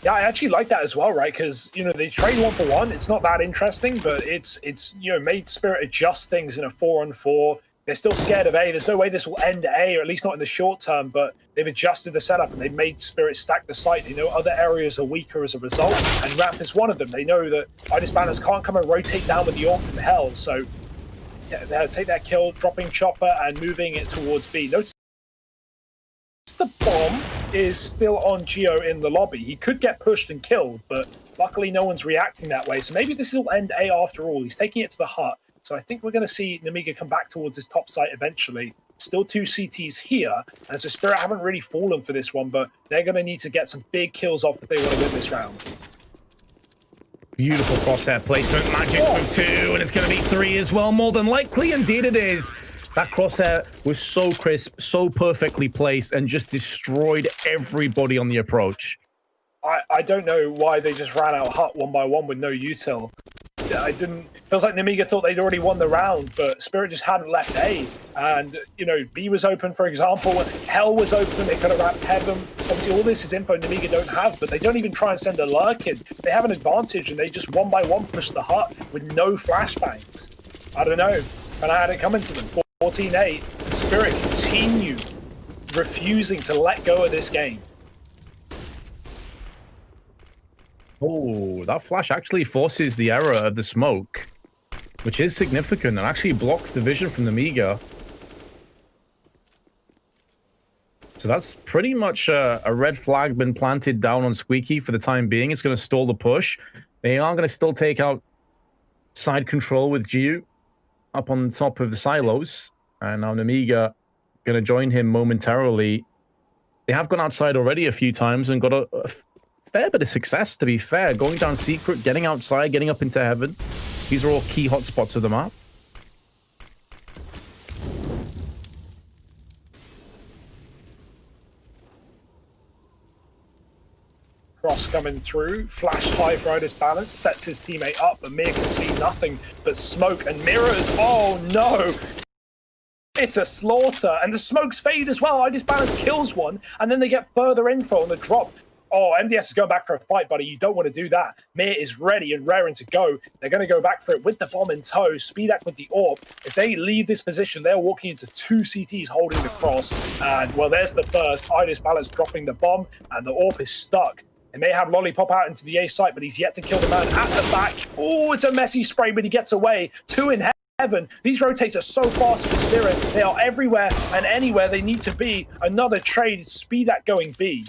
Yeah, I actually like that as well, right? Because, you know, they trade 1-for-1. It's not that interesting, but it's you know, made Spirit adjust things in a 4-on-4. They're still scared of A. There's no way this will end A, or at least not in the short term, but they've adjusted the setup and they've made Spirit stack the site. They know other areas are weaker as a result, and Ramp is one of them. They know that Idis Banners can't come and rotate down with the Orc from hell, so yeah, they'll take that kill, dropping Chopper and moving it towards B. Notice the bomb is still on Geo in the lobby. He could get pushed and killed, but luckily no one's reacting that way. So maybe this will end A after all. He's taking it to the hut. So I think we're going to see Nemiga come back towards his top site eventually. Still 2 CTs here. And so Spirit haven't really fallen for this one, but they're going to need to get some big kills off if they want to win this round. Beautiful crosshair placement. Magic from 2, and it's going to be 3 as well, more than likely. Indeed it is. That crosshair was so crisp, so perfectly placed, and just destroyed everybody on the approach. I don't know why they just ran out hut 1-by-1 with no util. Feels like Nemiga thought they'd already won the round, but Spirit just hadn't left A. And, you know, B was open, for example. Hell was open. They could have wrapped Heaven. Obviously, all this is info Nemiga don't have, but they don't even try and send a lurk in. They have an advantage, and they just 1-by-1 push the hut with no flashbangs. I don't know. And I had it coming to them. 14-8. And Spirit continue refusing to let go of this game. Oh, that flash actually forces the error of the smoke, which is significant and actually blocks the vision from the Nemiga. So that's pretty much a red flag been planted down on Squeaky for the time being. It's going to stall the push. They are going to still take out side control with Giu up on top of the silos. And now Nemiga going to join him momentarily. They have gone outside already a few times and got a fair bit of success, to be fair. Going down secret, getting outside, getting up into heaven. These are all key hotspots of the map. Cross coming through, flash high for Idis Balance, sets his teammate up, but Mir can see nothing but smoke and mirrors. Oh no! It's a slaughter, and the smokes fade as well. Idis Balance kills one, and then they get further info on the drop. Oh, MDS is going back for a fight, buddy. You don't want to do that. Mir is ready and raring to go. They're going to go back for it with the bomb in tow. Speedak with the AWP. If they leave this position, they're walking into 2 CTs holding the cross. And, well, there's the first. Idis Balance dropping the bomb, and the AWP is stuck. They may have Lollipop out into the A site, but he's yet to kill the man at the back. Oh, it's a messy spray, but he gets away. 2 in heaven. These rotates are so fast for Spirit. They are everywhere and anywhere they need to be. Another trade. Speedak going B.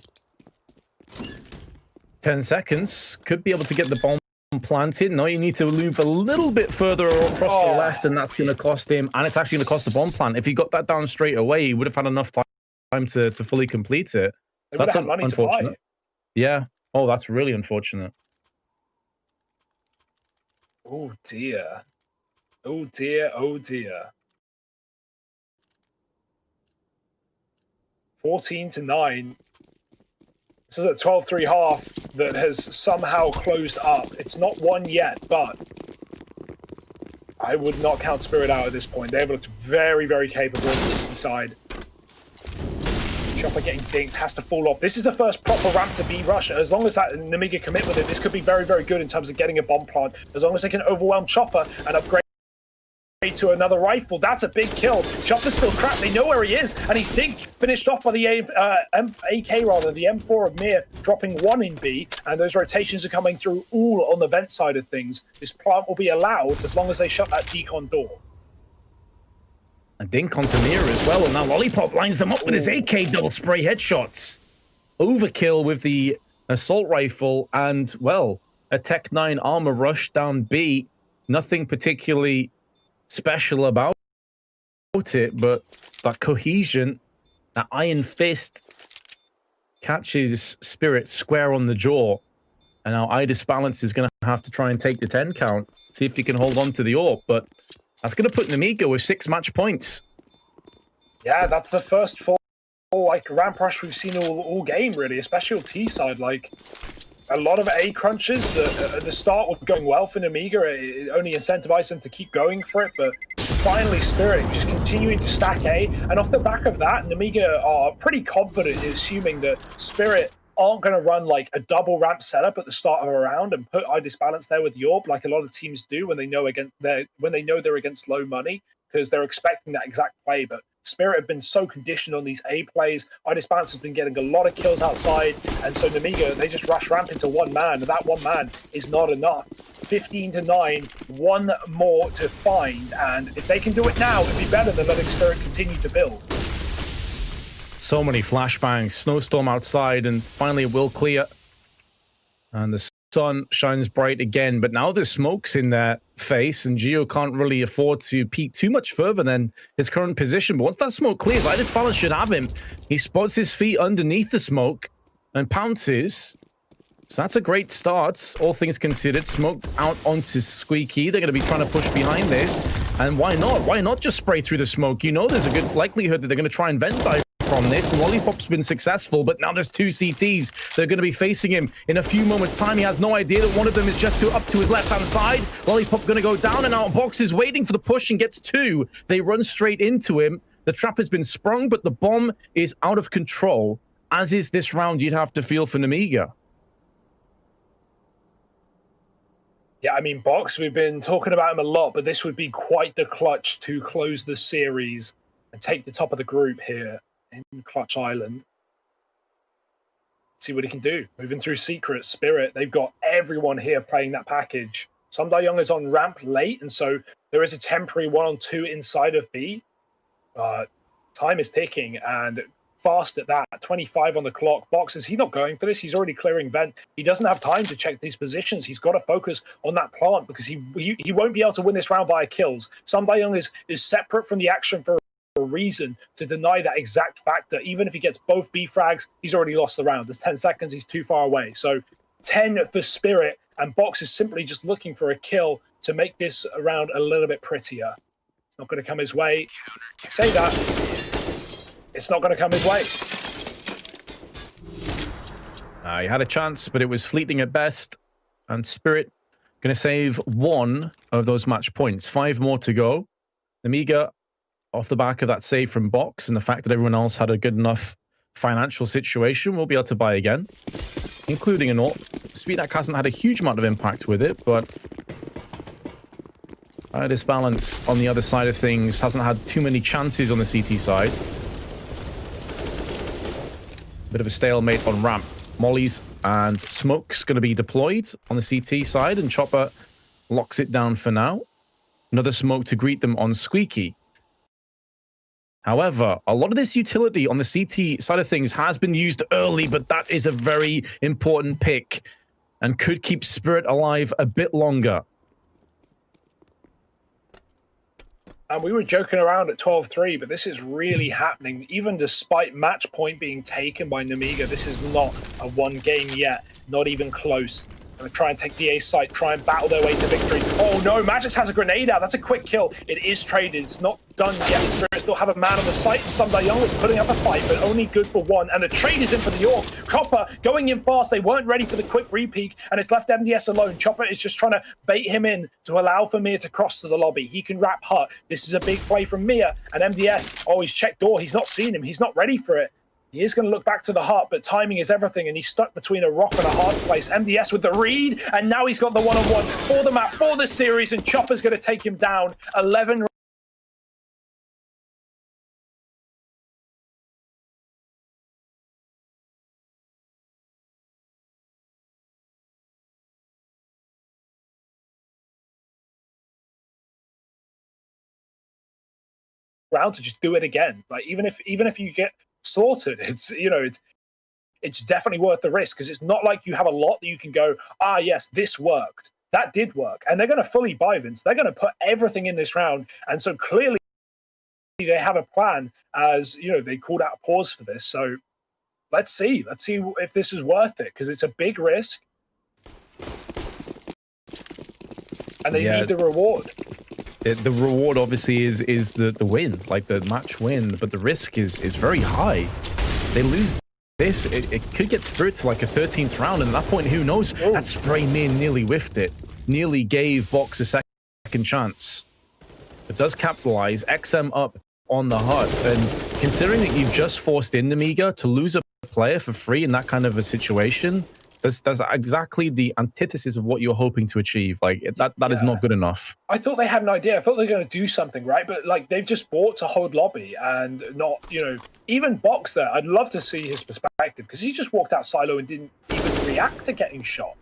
10 seconds. Could be able to get the bomb planted. No, you need to move a little bit further across the left, and that's going to cost him. And it's actually going to cost the bomb plant. If he got that down straight away, he would have had enough time to fully complete it. That's unfortunate. Yeah. Oh, that's really unfortunate. Oh, dear. Oh, dear. Oh, dear. 14-9. This is a 12-3 half that has somehow closed up. It's not won yet, but I would not count Spirit out at this point. They've looked very, very capable on the CT side. Chopper getting dinked, has to fall off. This is the first proper ramp to B rush. As long as that Nemiga commit with it, this could be very, very good in terms of getting a bomb plant. As long as they can overwhelm Chopper and upgrade to another rifle. That's a big kill. Chopper's still trapped. They know where he is, and he's dinked. Finished off by the AK, rather, the M4 of Mir, dropping 1 in B, and those rotations are coming through all on the vent side of things. This plant will be allowed as long as they shut that decon door. A dink onto Mira as well, and now Lollipop lines them up with his AK double spray headshots. Overkill with the assault rifle, and, well, a Tech 9 armor rush down B. Nothing particularly special about it, but that cohesion, that iron fist, catches Spirit square on the jaw. And now Idis Balance is going to have to try and take the 10 count, see if he can hold on to the AWP, but that's going to put Nemiga with 6 match points. Yeah, that's the first full like ramp rush we've seen all game, really, especially on T side. Like a lot of A crunches that at the start were going well for Nemiga. It only incentivized them to keep going for it, but finally Spirit just continuing to stack A, and off the back of that, Nemiga are pretty confident in assuming that Spirit aren't going to run like a double ramp setup at the start of a round and put Idis Balance there with Yorp like a lot of teams do when they know they're against low money, because they're expecting that exact play. But Spirit have been so conditioned on these A plays. Idis Balance has been getting a lot of kills outside, and so Nemiga, they just rush ramp into one man, and that one man is not enough. 15-9, one more to find, and if they can do it now, it'd be better than letting Spirit continue to build. So many flashbangs, snowstorm outside, and finally it will clear. And the sun shines bright again, but now there's smokes in their face, and Gio can't really afford to peek too much further than his current position. But once that smoke clears, Idis Balance should have him. He spots his feet underneath the smoke and pounces. So that's a great start, all things considered. Smoke out onto Squeaky. They're going to be trying to push behind this. And why not? Why not just spray through the smoke? You know there's a good likelihood that they're going to try and vent dive from this. And Lollipop's been successful, but now there's 2 CTs. They're going to be facing him in a few moments' time. He has no idea that one of them is just up to his left-hand side. Lollipop going to go down, and now Box is waiting for the push and gets 2. They run straight into him. The trap has been sprung, but the bomb is out of control, as is this round, you'd have to feel, for Nemiga. Yeah, I mean, Box, we've been talking about him a lot, but this would be quite the clutch to close the series and take the top of the group here in Clutch Island. See what he can do. Moving through Secret, Spirit, they've got everyone here playing that package. Young is on ramp late, and so there is a temporary 1-on-2 inside of B. Time is ticking, and fast at that. 25 on the clock. Box, is he not going for this? He's already clearing vent. He doesn't have time to check these positions. He's got to focus on that plant, because he won't be able to win this round via kills. Young is separate from the action for a reason, to deny that exact fact that even if he gets both B frags, he's already lost the round. There's 10 seconds. He's too far away. So 10 for Spirit, and Box is simply just looking for a kill to make this round a little bit prettier. It's not going to come his way. I say that. It's not going to come his way. He had a chance, but it was fleeting at best. And Spirit going to save 1 of those match points. 5 more to go. Nemiga, off the back of that save from Box and the fact that everyone else had a good enough financial situation, will be able to buy again, including an AWP. Speedak hasn't had a huge amount of impact with it, but Idis Balance on the other side of things hasn't had too many chances on the CT side. Bit of a stalemate on ramp. Mollies and Smoke's going to be deployed on the CT side, and Chopper locks it down for now. Another smoke to greet them on Squeaky. However, a lot of this utility on the CT side of things has been used early, but that is a very important pick and could keep Spirit alive a bit longer. And we were joking around at 12-3, but this is really happening. Even despite match point being taken by Nemiga, this is not a 1 game yet, not even close. Going to try and take the A site, try and battle their way to victory. Oh no, Magix has a grenade out. That's a quick kill. It is traded. It's not done yet. Spirit still have a man on the site. Young is putting up a fight, but only good for 1. And the trade is in for the York. Chopper going in fast. They weren't ready for the quick repeak, and it's left MDS alone. Chopper is just trying to bait him in to allow for Mia to cross to the lobby. He can wrap Hut. This is a big play from Mia. And MDS, oh, he's checked door. He's not seen him. He's not ready for it. He is going to look back to the Hut, but timing is everything, and he's stuck between a rock and a hard place. MDS with the read, and now he's got the 1-on-1 for the map, for the series, and Chopper's going to take him down. 11 round to just do it again. Like even if you get slaughtered, it's it's definitely worth the risk, because it's not like you have a lot that you can go, yes, this worked. That did work. And they're going to fully buy Vince. They're going to put everything in this round. And so clearly they have a plan, as they called out a pause for this. So let's see if this is worth it, because it's a big risk. And they need the reward. The reward obviously is the win, like the match win, but the risk is very high. They lose this, it could get Spirit to like a 13th round, and at that point, who knows? Ooh. That spray nearly whiffed it. Nearly gave Box a second chance. It does capitalize. XM up on the hut, and considering that you've just forced in Nemiga to lose a player for free in that kind of a situation, that's exactly the antithesis of what you're hoping to achieve. Like that is not good enough. I thought they had an idea. I thought they were going to do something, right? But like they've just bought to hold lobby, and not, even Box there. I'd love to see his perspective, because he just walked out silo and didn't even react to getting shot.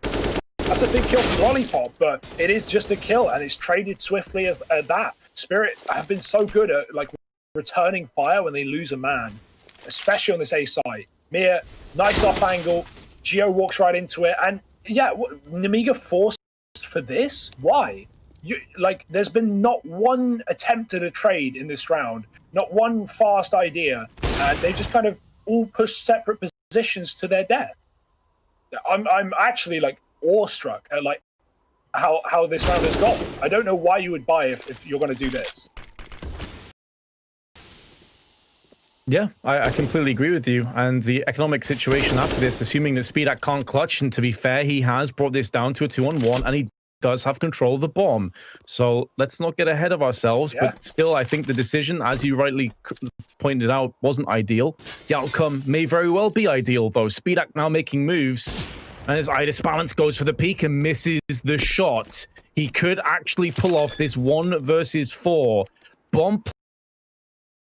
That's a big kill for Lollipop, but it is just a kill, and it's traded swiftly as that. Spirit have been so good at like returning fire when they lose a man, especially on this A site. Mia, nice off angle. Geo walks right into it, and Nemiga forced for this? Why? There's been not one attempt at a trade in this round, not one fast idea, and they just kind of all push separate positions to their death. I'm actually like awestruck at like how this round has gone. I don't know why you would buy if you're going to do this. Yeah, I completely agree with you. And the economic situation after this, assuming that Speedak can't clutch, and to be fair, he has brought this down to a 2-on-1, and he does have control of the bomb. So let's not get ahead of ourselves. Yeah. But still, I think the decision, as you rightly pointed out, wasn't ideal. The outcome may very well be ideal, though. Speedak now making moves, and his Idis balance goes for the peak and misses the shot. He could actually pull off this 1 versus 4. Bomb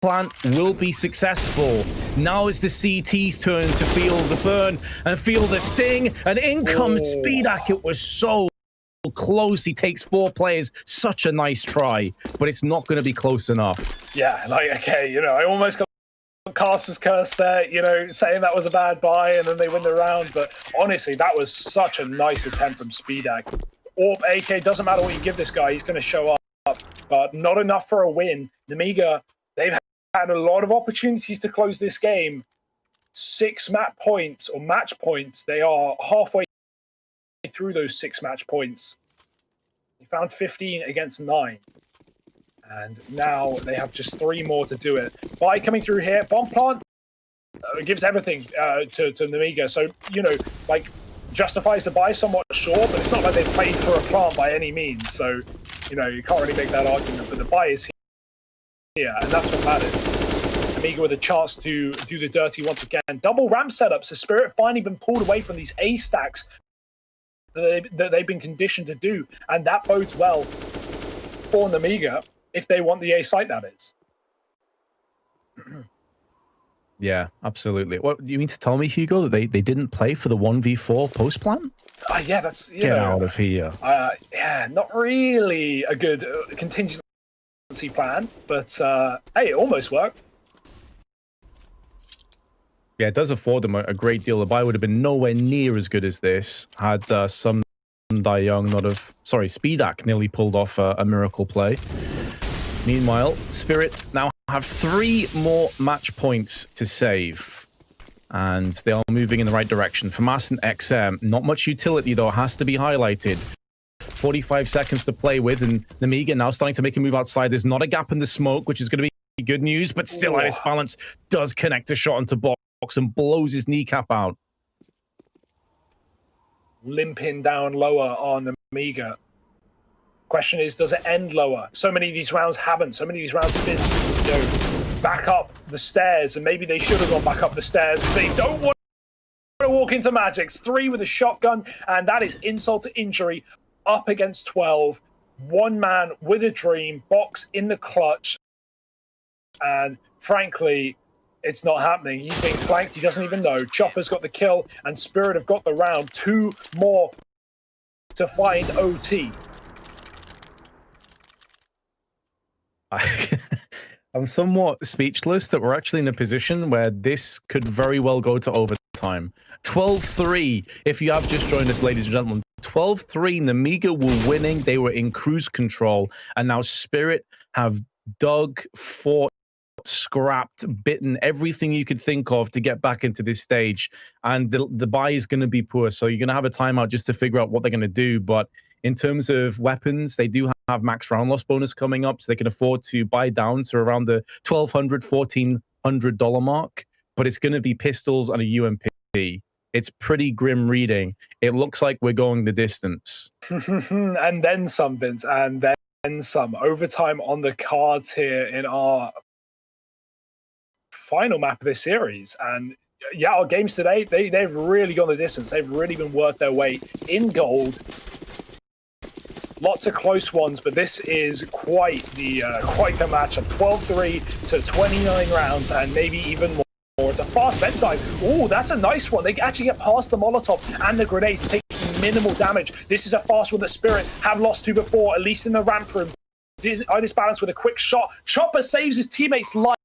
plant will be successful. Now it's the CT's turn to feel the burn and feel the sting, and in comes Speedak. It was so close. He takes 4 players. Such a nice try, but it's not going to be close enough. Yeah, like, okay, I almost got Caster's curse there, saying that was a bad buy, and then they win the round. But honestly, that was such a nice attempt from Speedak. Orb, AK, doesn't matter what you give this guy, he's going to show up, but not enough for a win. Nemiga, they've had a lot of opportunities to close this game. 6 map points or match points. They are halfway through those 6 match points. They found 15 against 9. And now they have just 3 more to do it. Buy coming through here. Bomb plant gives everything to Nemiga. So, justifies the buy somewhat, sure, but it's not like they've played for a plant by any means. So, you can't really make that argument. But the buy is here, and that's what matters. Nemiga with a chance to do the dirty once again. Double ramp setup, so Spirit finally been pulled away from these A stacks that they've been conditioned to do, and that bodes well for Nemiga if they want the A site, that is. Yeah, absolutely. What you mean to tell me, Hugo, that they didn't play for the 1v4 post plan? Yeah, that's get out of here. Yeah, not really a good contingency plan, but hey, it almost worked. Yeah, it does afford them a great deal. The buy would have been nowhere near as good as this had some Die Young not have... Sorry, Speedak nearly pulled off a miracle play. Meanwhile, Spirit now have 3 more match points to save. And they are moving in the right direction. FAMAS and XM, not much utility though, has to be highlighted. 45 seconds to play with, and Nemiga now starting to make a move outside. There's not a gap in the smoke, which is going to be good news, but still, Idis balance does connect a shot onto Box and blows his kneecap out. Limping down lower on Nemiga. Question is, does it end lower? So many of these rounds haven't. So many of these rounds have been, back up the stairs, and maybe they should have gone back up the stairs because they don't want to walk into Magic's. 3 with a shotgun, and that is insult to injury. Up against 12. 1 man with a dream. Box in the clutch. And frankly, it's not happening. He's being flanked. He doesn't even know. Chopper's got the kill, and Spirit have got the round. 2 more to find OT. I'm somewhat speechless that we're actually in a position where this could very well go to overtime. 12-3, if you have just joined us, ladies and gentlemen. 12-3, Nemiga were winning. They were in cruise control. And now Spirit have dug, fought, scrapped, bitten, everything you could think of to get back into this stage. And the buy is going to be poor. So you're going to have a timeout just to figure out what they're going to do. But in terms of weapons, they do have max round loss bonus coming up, so they can afford to buy down to around the $1,200, $1,400 mark. But it's going to be pistols and a UMP. It's pretty grim reading. It looks like we're going the distance. And then some, Vince, and then some. Overtime on the cards here in our final map of this series. And yeah, our games today, they've really gone the distance. They've really been worth their weight in gold. Lots of close ones, but this is quite the matchup. 12-3 to 29 rounds, and maybe even more. It's a fast vent dive. Oh, that's a nice one. They actually get past the Molotov and the grenades, taking minimal damage. This is a fast one that Spirit have lost to before, at least in the ramp room. Ionis Balance with a quick shot. Chopper saves his teammate's life.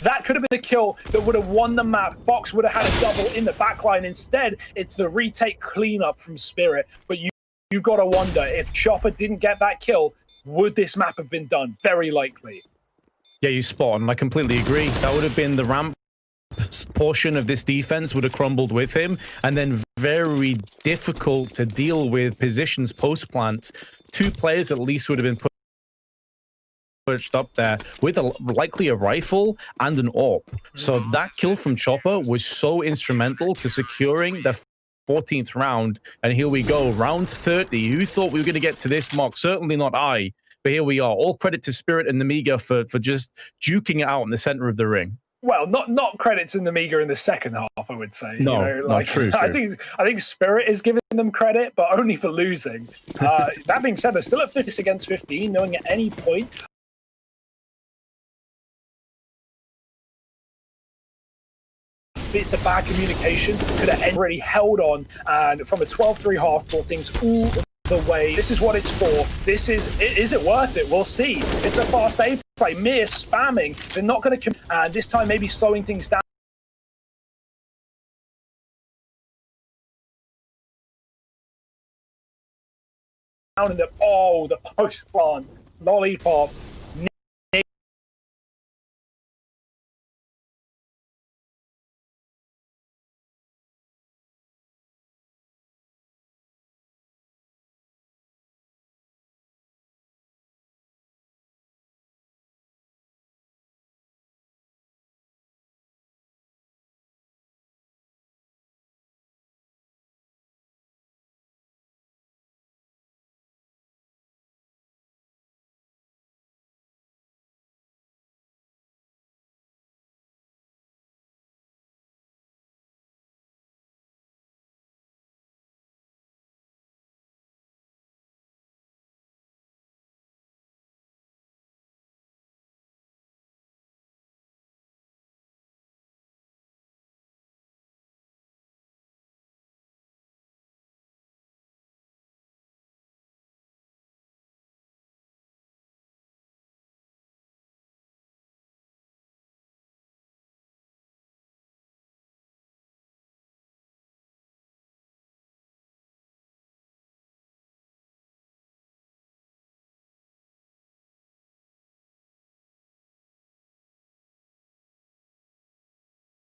That could have been the kill that would have won the map. Box would have had a double in the backline. Instead, it's the retake cleanup from Spirit. But you've got to wonder, if Chopper didn't get that kill, would this map have been done? Very likely. Yeah, you spot on. I completely agree. That would have been the ramp portion of this defense would have crumbled with him, and then very difficult to deal with positions post-plant. Two players at least would have been pushed up there with likely a rifle and an AWP. So that kill from Chopper was so instrumental to securing the 14th round. And here we go, round 30. Who thought we were going to get to this mark? Certainly not I. But here we are. All credit to Spirit and Nemiga for just juking it out in the center of the ring. Well, not credit to Nemiga in the second half, I would say. No, true. I think Spirit is giving them credit, but only for losing. That being said, they're still at 50 against 15, knowing at any point bits of bad communication could have already held on, and from a 12-3 half, brought things all the way. This is what it's for. Is it worth it? We'll see. It's a fast A play, mere spamming. They're not going to, and this time maybe slowing things down. And the post plant lollipop.